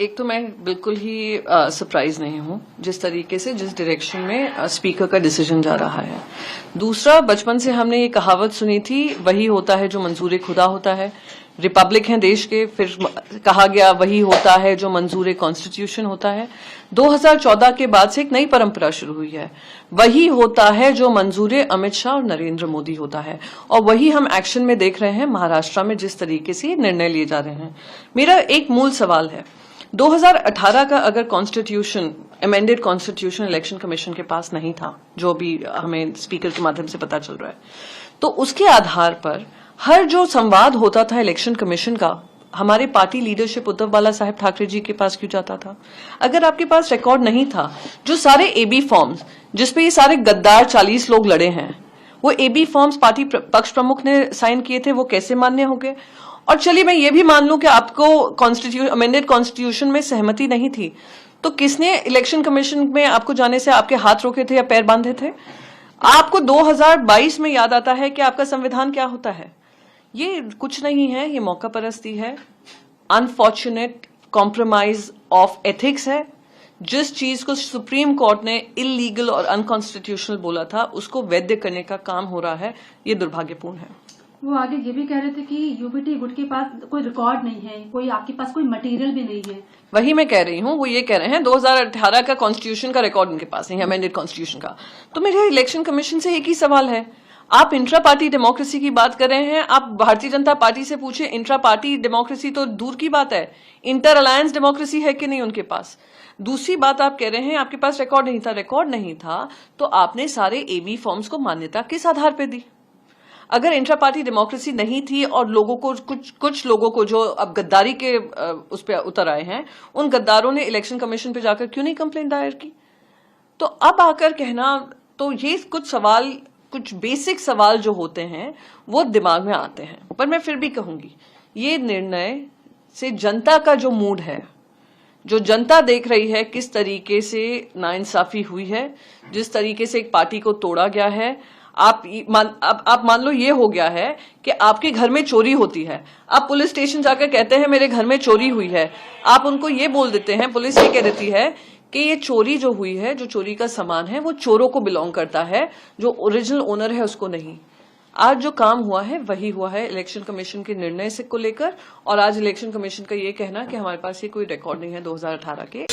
एक तो मैं बिल्कुल ही सरप्राइज नहीं हूं जिस तरीके से जिस डायरेक्शन में स्पीकर का डिसीजन जा रहा है। दूसरा, बचपन से हमने ये कहावत सुनी थी, वही होता है जो मंजूर खुदा होता है। रिपब्लिक है देश के, फिर कहा गया वही होता है जो मंजूर कॉन्स्टिट्यूशन होता है। 2014 के बाद से एक नई परंपरा शुरू हुई है, वही होता है जो मंजूर अमित शाह और नरेंद्र मोदी होता है। और वही हम एक्शन में देख रहे हैं महाराष्ट्र में, जिस तरीके से निर्णय लिए जा रहे हैं। मेरा एक मूल सवाल है, 2018 का अगर constitution, amended constitution election commission के पास नहीं था, जो भी हमें स्पीकर के माध्यम से पता चल रहा है, तो उसके आधार पर हर जो संवाद होता था इलेक्शन कमीशन का, हमारे पार्टी लीडरशिप उद्धव बाला साहेब ठाकरे जी के पास क्यों जाता था? अगर आपके पास रिकॉर्ड नहीं था, जो सारे एबी फॉर्म्स जिसपे ये सारे गद्दार 40 लोग लड़े हैं, वो एबी फॉर्म्स पार्टी पक्ष प्रमुख ने साइन किए थे, वो कैसे मान्य हो गए? और चलिए मैं ये भी मान लूं कि आपको अमेंडेड कॉन्स्टिट्यूशन में सहमति नहीं थी, तो किसने इलेक्शन कमीशन में आपको जाने से आपके हाथ रोके थे या पैर बांधे थे? आपको 2022 में याद आता है कि आपका संविधान क्या होता है? ये कुछ नहीं है, ये मौका परस्ती है, अनफॉर्चुनेट कॉम्प्रोमाइज ऑफ एथिक्स है। जिस चीज को सुप्रीम कोर्ट ने इलीगल और अनकॉन्स्टिट्यूशनल बोला था, उसको वैध करने का काम हो रहा है, ये दुर्भाग्यपूर्ण है। वो आगे ये भी कह रहे थे कि यूबीटी गुट के पास कोई रिकॉर्ड नहीं है, कोई आपके पास कोई मटेरियल भी नहीं है। वही मैं कह रही हूँ, वो ये कह रहे हैं 2018 का कॉन्स्टिट्यूशन का रिकॉर्ड उनके पास नहीं है, अमेंडेड कॉन्स्टिट्यूशन का। तो मेरे इलेक्शन कमीशन से एक ही सवाल है, आप इंट्रा पार्टी डेमोक्रेसी की बात कर रहे हैं, आप भारतीय जनता पार्टी से पूछिए, इंट्रा पार्टी डेमोक्रेसी तो दूर की बात है, इंटर अलायंस डेमोक्रेसी है कि नहीं उनके पास? दूसरी बात, आप कह रहे हैं आपके पास रिकॉर्ड नहीं था। रिकॉर्ड नहीं था तो आपने सारे एबी फॉर्म्स को मान्यता किस आधार पर दी? अगर इंट्रा पार्टी डेमोक्रेसी नहीं थी और लोगों को कुछ लोगों को जो अब गद्दारी के उस पर उतर आए हैं, उन गद्दारों ने इलेक्शन कमीशन पे जाकर क्यों नहीं कंप्लेंट दायर की? तो अब आकर कहना, तो ये कुछ सवाल, कुछ बेसिक सवाल जो होते हैं वो दिमाग में आते हैं। पर मैं फिर भी कहूंगी, ये निर्णय से जनता का जो मूड है, जो जनता देख रही है किस तरीके से नाइंसाफी हुई है, जिस तरीके से एक पार्टी को तोड़ा गया है, आप मान लो ये हो गया है कि आपके घर में चोरी होती है, आप पुलिस स्टेशन जाकर कहते हैं मेरे घर में चोरी हुई है, आप उनको ये बोल देते हैं, पुलिस ये कह देती है कि ये चोरी जो हुई है, जो चोरी का सामान है, वो चोरों को बिलोंग करता है, जो ओरिजिनल ओनर है उसको नहीं। आज जो काम हुआ है वही हुआ है इलेक्शन कमीशन के निर्णय से को लेकर, और आज इलेक्शन कमीशन का ये कहना कि हमारे पास ये कोई रिकॉर्ड नहीं है 2018 के।